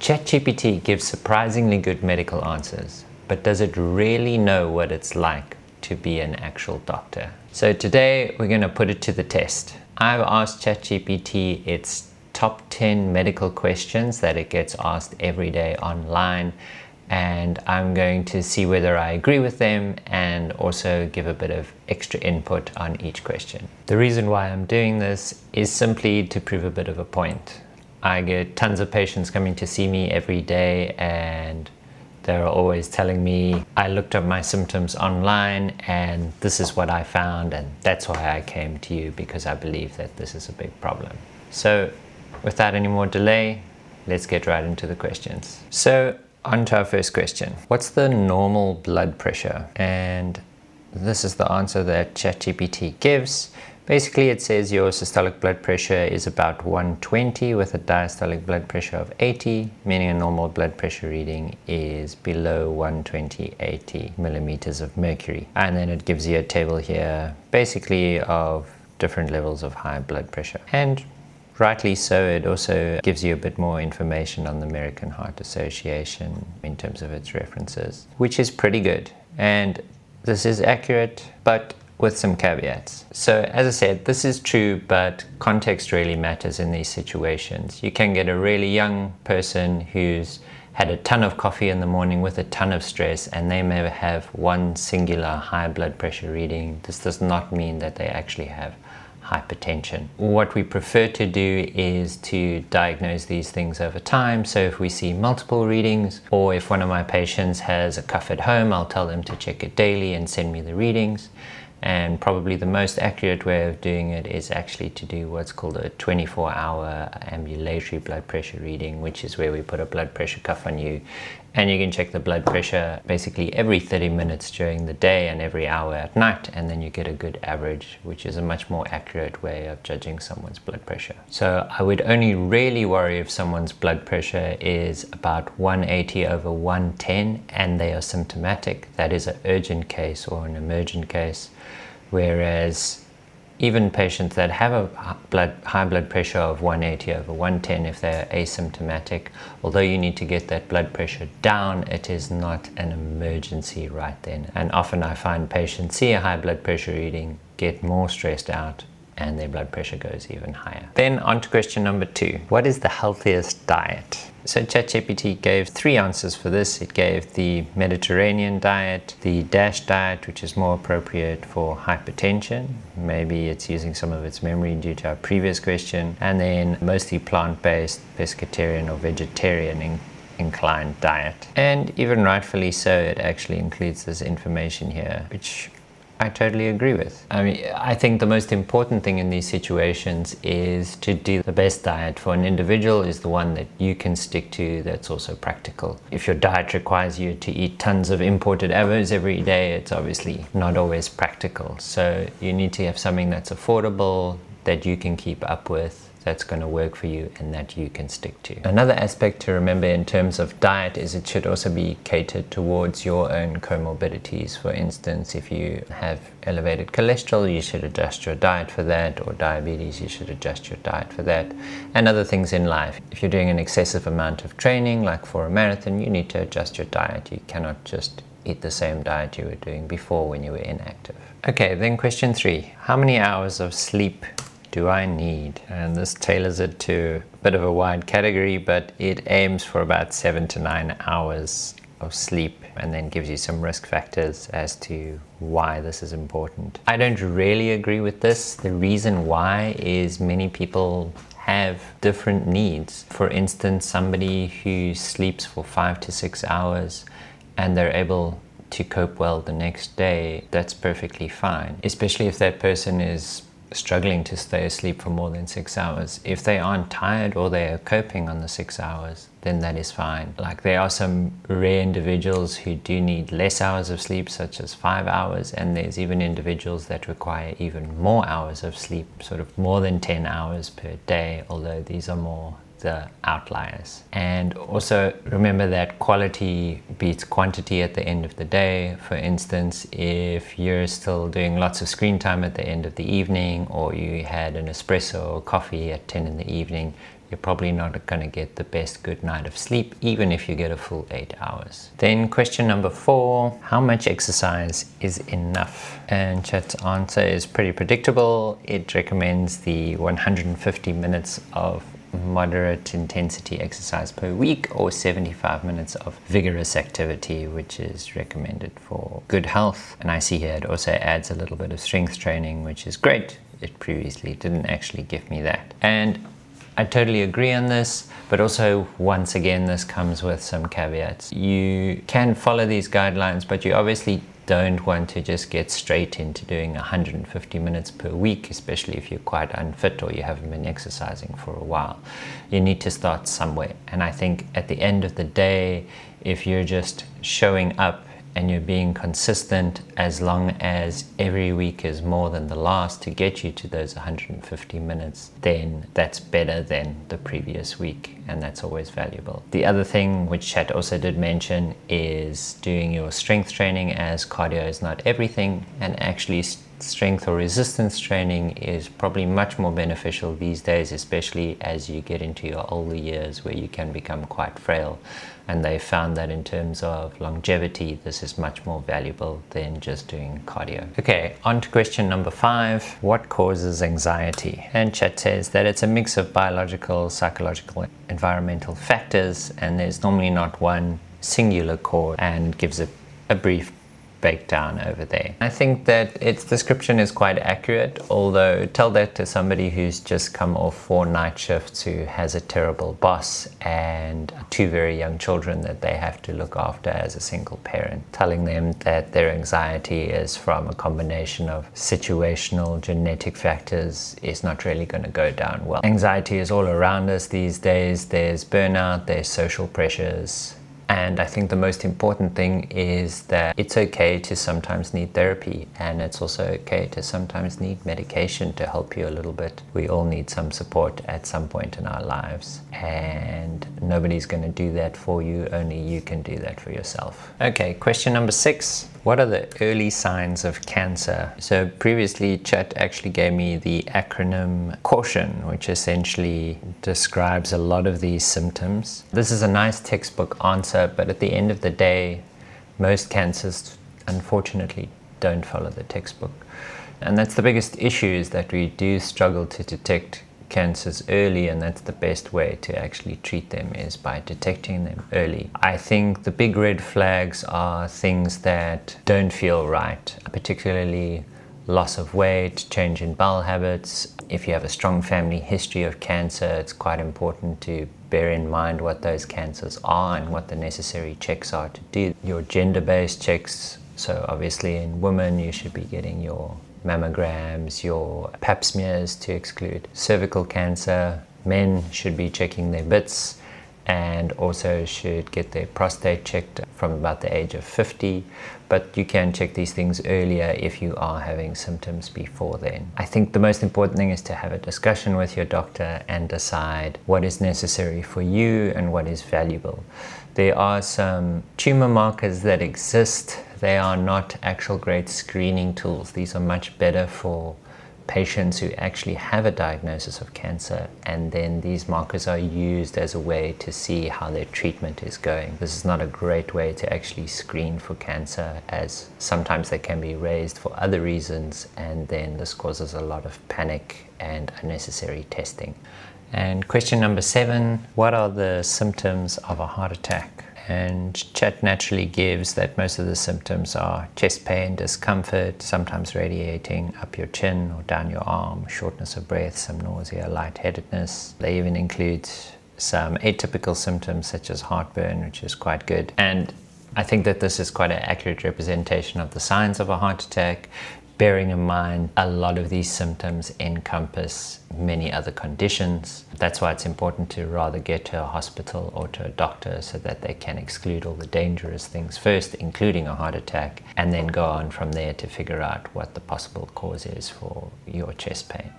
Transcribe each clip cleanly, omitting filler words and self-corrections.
ChatGPT gives surprisingly good medical answers, but does it really know what it's like to be an actual doctor? So today we're going to put it to the test. I've asked ChatGPT its top 10 medical questions that it gets asked every day online, and I'm going to see whether I agree with them and also give a bit of extra input on each question. The reason why I'm doing this is simply to prove a bit of a point. I get tons of patients coming to see me every day, and they're always telling me, I looked up my symptoms online and this is what I found, and that's why I came to you, because I believe that this is a big problem. So without any more delay, let's get right into the questions. So on to our first question. What's the normal blood pressure? And this is the answer that ChatGPT gives. Basically, it says your systolic blood pressure is about 120 with a diastolic blood pressure of 80, meaning a normal blood pressure reading is below 120/80 millimeters of mercury. And then it gives you a table here, basically of different levels of high blood pressure. And rightly so, it also gives you a bit more information on the American Heart Association in terms of its references, which is pretty good. And this is accurate, but with some caveats. So as I said, this is true, but context really matters in these situations. You can get a really young person who's had a ton of coffee in the morning with a ton of stress, and they may have one singular high blood pressure reading. This does not mean that they actually have hypertension. What we prefer to do is to diagnose these things over time. So if we see multiple readings, or if one of my patients has a cough at home, I'll tell them to check it daily and send me the readings. And probably the most accurate way of doing it is actually to do what's called a 24-hour ambulatory blood pressure reading, which is where we put a blood pressure cuff on you, and you can check the blood pressure basically every 30 minutes during the day and every hour at night, and then you get a good average, which is a much more accurate way of judging someone's blood pressure. So I would only really worry if someone's blood pressure is about 180/110 and they are symptomatic. That is an urgent case or an emergent case. Whereas even patients that have a high blood pressure of 180/110, if they're asymptomatic, although you need to get that blood pressure down, it is not an emergency right then. And often I find patients see a high blood pressure reading, get more stressed out, and their blood pressure goes even higher. Then on to question number 2. What is the healthiest diet? So ChatGPT gave 3 answers for this. It gave the Mediterranean diet, the DASH diet, which is more appropriate for hypertension. Maybe it's using some of its memory due to our previous question. And then mostly plant-based, pescatarian or vegetarian inclined diet. And even rightfully so, it actually includes this information here, which I totally agree with. I mean, I think the most important thing in these situations is to do the best diet for an individual is the one that you can stick to, that's also practical. If your diet requires you to eat tons of imported avos every day, it's obviously not always practical. So you need to have something that's affordable, that you can keep up with, that's going to work for you, and that you can stick to. Another aspect to remember in terms of diet is it should also be catered towards your own comorbidities. For instance, if you have elevated cholesterol, you should adjust your diet for that, or diabetes, you should adjust your diet for that, and other things in life. If you're doing an excessive amount of training, like for a marathon, you need to adjust your diet. You cannot just eat the same diet you were doing before when you were inactive. Okay, then question 3. How many hours of sleep do I need? And this tailors it to a bit of a wide category, but it aims for about 7 to 9 hours of sleep, and then gives you some risk factors as to why this is important. I don't really agree with this. The reason why is many people have different needs. For instance, somebody who sleeps for 5 to 6 hours and they're able to cope well the next day, that's perfectly fine, especially if that person is struggling to stay asleep for more than 6 hours. If they aren't tired or they are coping on the 6 hours, then that is fine. Like, there are some rare individuals who do need less hours of sleep, such as 5 hours, and there's even individuals that require even more hours of sleep, sort of more than 10 hours per day, although these are more the outliers. And also remember that quality beats quantity at the end of the day. For instance, if you're still doing lots of screen time at the end of the evening, or you had an espresso or coffee at 10 in the evening, you're probably not going to get the best good night of sleep, even if you get a full 8 hours. Then question number 4, how much exercise is enough? And Chat's answer is pretty predictable. It recommends the 150 minutes of moderate intensity exercise per week, or 75 minutes of vigorous activity, which is recommended for good health. And I see here it also adds a little bit of strength training, which is great. It previously didn't actually give me that. And I totally agree on this, but also once again, this comes with some caveats. You can follow these guidelines, but you obviously don't want to just get straight into doing 150 minutes per week, especially if you're quite unfit or you haven't been exercising for a while. You need to start somewhere. And I think at the end of the day, if you're just showing up and you're being consistent, as long as every week is more than the last to get you to those 150 minutes, then that's better than the previous week, and that's always valuable. The other thing which Chat also did mention is doing your strength training, as cardio is not everything, and actually strength or resistance training is probably much more beneficial these days, especially as you get into your older years where you can become quite frail. And they found that in terms of longevity, this is much more valuable than just doing cardio. Okay, on to question number 5. What causes anxiety? And Chat says that it's a mix of biological, psychological, environmental factors, and there's normally not one singular cause, and gives a brief breakdown over there. I think that its description is quite accurate, although tell that to somebody who's just come off 4 night shifts, who has a terrible boss and 2 very young children that they have to look after as a single parent. Telling them that their anxiety is from a combination of situational genetic factors is not really going to go down well. Anxiety is all around us these days. There's burnout, there's social pressures. And I think the most important thing is that it's okay to sometimes need therapy, and it's also okay to sometimes need medication to help you a little bit. We all need some support at some point in our lives, and nobody's going to do that for you. Only you can do that for yourself. Okay, question number 6. What are the early signs of cancer? So previously, Chat actually gave me the acronym CAUTION, which essentially describes a lot of these symptoms. This is a nice textbook answer, but at the end of the day, most cancers, unfortunately, don't follow the textbook. And that's the biggest issue, is that we do struggle to detect cancers early, and that's the best way to actually treat them, is by detecting them early. I think the big red flags are things that don't feel right, particularly loss of weight, change in bowel habits. If you have a strong family history of cancer, it's quite important to bear in mind what those cancers are and what the necessary checks are to do. Your gender-based checks, so obviously in women you should be getting your mammograms, your pap smears to exclude cervical cancer. Men should be checking their bits, and also should get their prostate checked from about the age of 50. But you can check these things earlier if you are having symptoms before then. I think the most important thing is to have a discussion with your doctor and decide what is necessary for you and what is valuable. There are some tumor markers that exist. They are not actual great screening tools. These are much better for patients who actually have a diagnosis of cancer, and then these markers are used as a way to see how their treatment is going. This is not a great way to actually screen for cancer, as sometimes they can be raised for other reasons, and then this causes a lot of panic and unnecessary testing. And question number 7, what are the symptoms of a heart attack? And Chat naturally gives that most of the symptoms are chest pain, discomfort, sometimes radiating up your chin or down your arm, shortness of breath, some nausea, lightheadedness. They even include some atypical symptoms such as heartburn, which is quite good. And I think that this is quite an accurate representation of the signs of a heart attack, bearing in mind a lot of these symptoms encompass many other conditions. That's why it's important to rather get to a hospital or to a doctor, so that they can exclude all the dangerous things first, including a heart attack, and then go on from there to figure out what the possible cause is for your chest pain.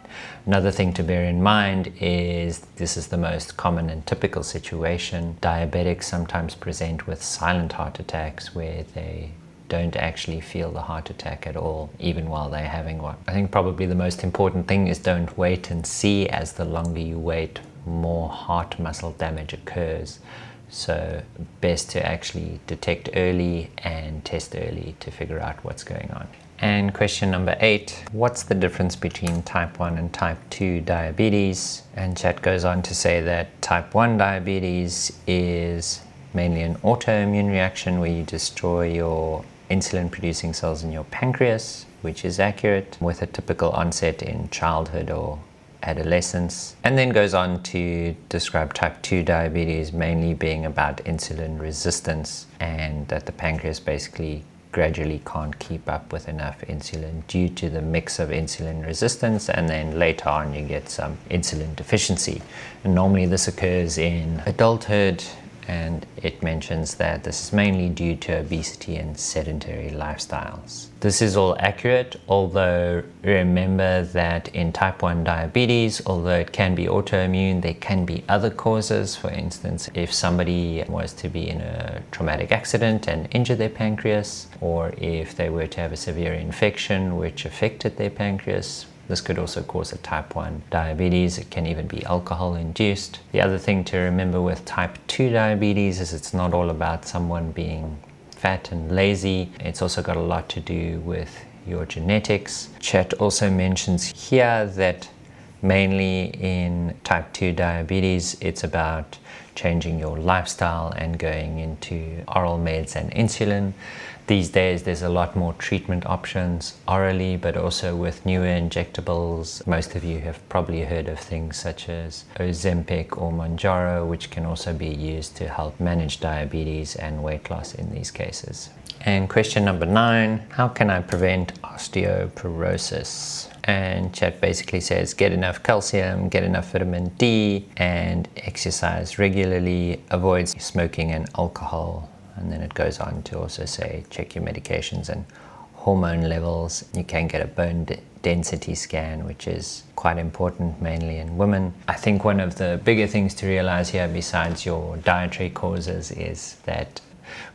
Another thing to bear in mind is this is the most common and typical situation. Diabetics sometimes present with silent heart attacks, where they don't actually feel the heart attack at all, even while they're having one. I think probably the most important thing is don't wait and see, as the longer you wait, more heart muscle damage occurs. So best to actually detect early and test early to figure out what's going on. And question number 8, what's the difference between type 1 and type 2 diabetes? And Chat goes on to say that type 1 diabetes is mainly an autoimmune reaction where you destroy your insulin producing cells in your pancreas, which is accurate, with a typical onset in childhood or adolescence. And then goes on to describe type 2 diabetes mainly being about insulin resistance, and that the pancreas basically gradually can't keep up with enough insulin due to the mix of insulin resistance, and then later on you get some insulin deficiency. And normally this occurs in adulthood, and it mentions that this is mainly due to obesity and sedentary lifestyles. This is all accurate, although remember that in type 1 diabetes, although it can be autoimmune, there can be other causes. For instance, if somebody was to be in a traumatic accident and injure their pancreas, or if they were to have a severe infection which affected their pancreas, this could also cause a type 1 diabetes. It can even be alcohol induced. The other thing to remember with type 2 diabetes is it's not all about someone being fat and lazy. It's also got a lot to do with your genetics. Chat also mentions here that mainly in type 2 diabetes, it's about changing your lifestyle and going into oral meds and insulin. These days there's a lot more treatment options orally, but also with newer injectables. Most of you have probably heard of things such as Ozempic or Mounjaro, which can also be used to help manage diabetes and weight loss in these cases. And question number 9, how can I prevent osteoporosis? And Chat basically says get enough calcium, get enough vitamin D, and exercise regularly, avoid smoking and alcohol. And then it goes on to also say check your medications and hormone levels. You can get a bone density scan, which is quite important mainly in women. I think one of the bigger things to realize here, besides your dietary causes, is that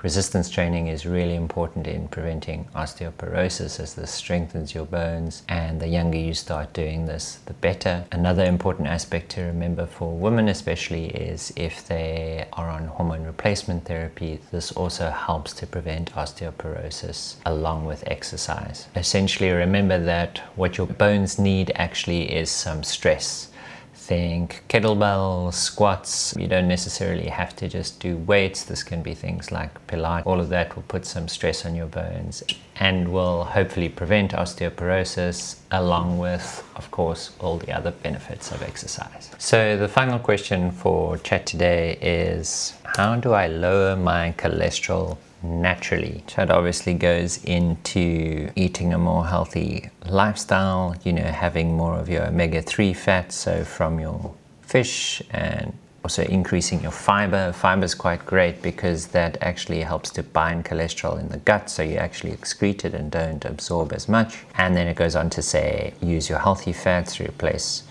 resistance training is really important in preventing osteoporosis, as this strengthens your bones, and the younger you start doing this, the better. Another important aspect to remember for women especially is if they are on hormone replacement therapy, this also helps to prevent osteoporosis along with exercise. Essentially remember that what your bones need actually is some stress. Think kettlebells, squats. You don't necessarily have to just do weights. This can be things like Pilates. All of that will put some stress on your bones and will hopefully prevent osteoporosis, along with, of course, all the other benefits of exercise. So the final question for chat today is, how do I lower my cholesterol naturally? Chat obviously goes into eating a more healthy lifestyle, having more of your omega-3 fats, so from your fish, and also increasing your fiber. Fiber is quite great because that actually helps to bind cholesterol in the gut, so you actually excrete it and don't absorb as much. And then it goes on to say use your healthy fats to replace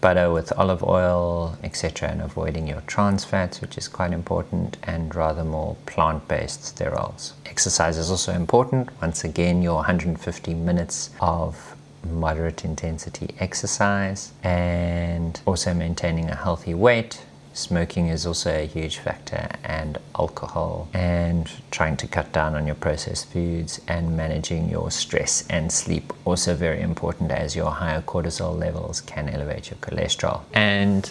butter with olive oil, etc., and avoiding your trans fats, which is quite important, and rather more plant-based sterols. Exercise is also important. Once again, your 150 minutes of moderate intensity exercise, and also maintaining a healthy weight. Smoking is also a huge factor, and alcohol, and trying to cut down on your processed foods, and managing your stress and sleep, also very important, as your higher cortisol levels can elevate your cholesterol. And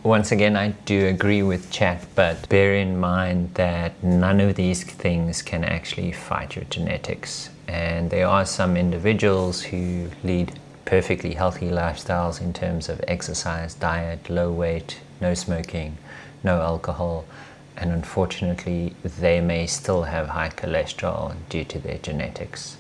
once again, I do agree with chat, but bear in mind that none of these things can actually fight your genetics. And there are some individuals who lead perfectly healthy lifestyles in terms of exercise, diet, low weight, no smoking, no alcohol, and unfortunately they may still have high cholesterol due to their genetics.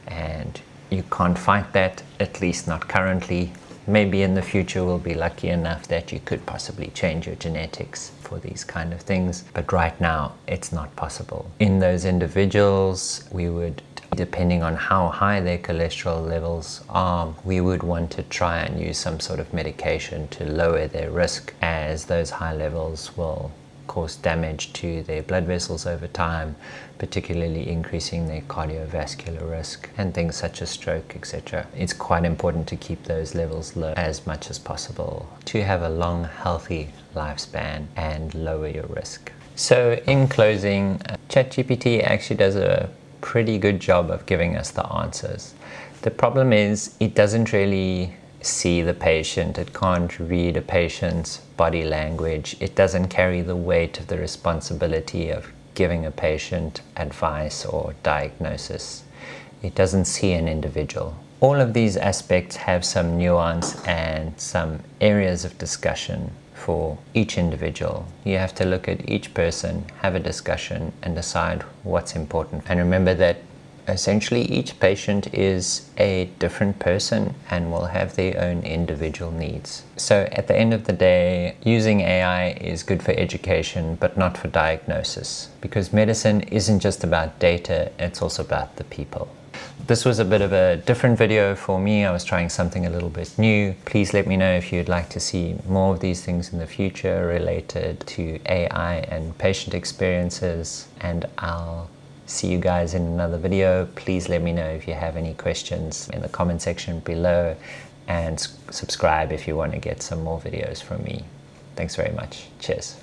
And you can't fight that, at least not currently. Maybe in the future we'll be lucky enough that you could possibly change your genetics for these kind of things, but right now it's not possible. In those individuals, we would, depending on how high their cholesterol levels are, we would want to try and use some sort of medication to lower their risk, as those high levels will cause damage to their blood vessels over time, particularly increasing their cardiovascular risk and things such as stroke, etc. It's quite important to keep those levels low as much as possible to have a long, healthy lifespan and lower your risk. So in closing, ChatGPT actually does a pretty good job of giving us the answers. The problem is it doesn't really see the patient. It can't read a patient's body language. It doesn't carry the weight of the responsibility of giving a patient advice or diagnosis. It doesn't see an individual. All of these aspects have some nuance and some areas of discussion for each individual. You have to look at each person, have a discussion, and decide what's important. And remember that essentially each patient is a different person and will have their own individual needs. So at the end of the day, using AI is good for education, but not for diagnosis, because medicine isn't just about data, it's also about the people. This was a bit of a different video for me. I was trying something a little bit new. Please let me know if you'd like to see more of these things in the future related to AI and patient experiences, and I'll see you guys in another video. Please let me know if you have any questions in the comment section below, and subscribe if you want to get some more videos from me. Thanks very much. Cheers.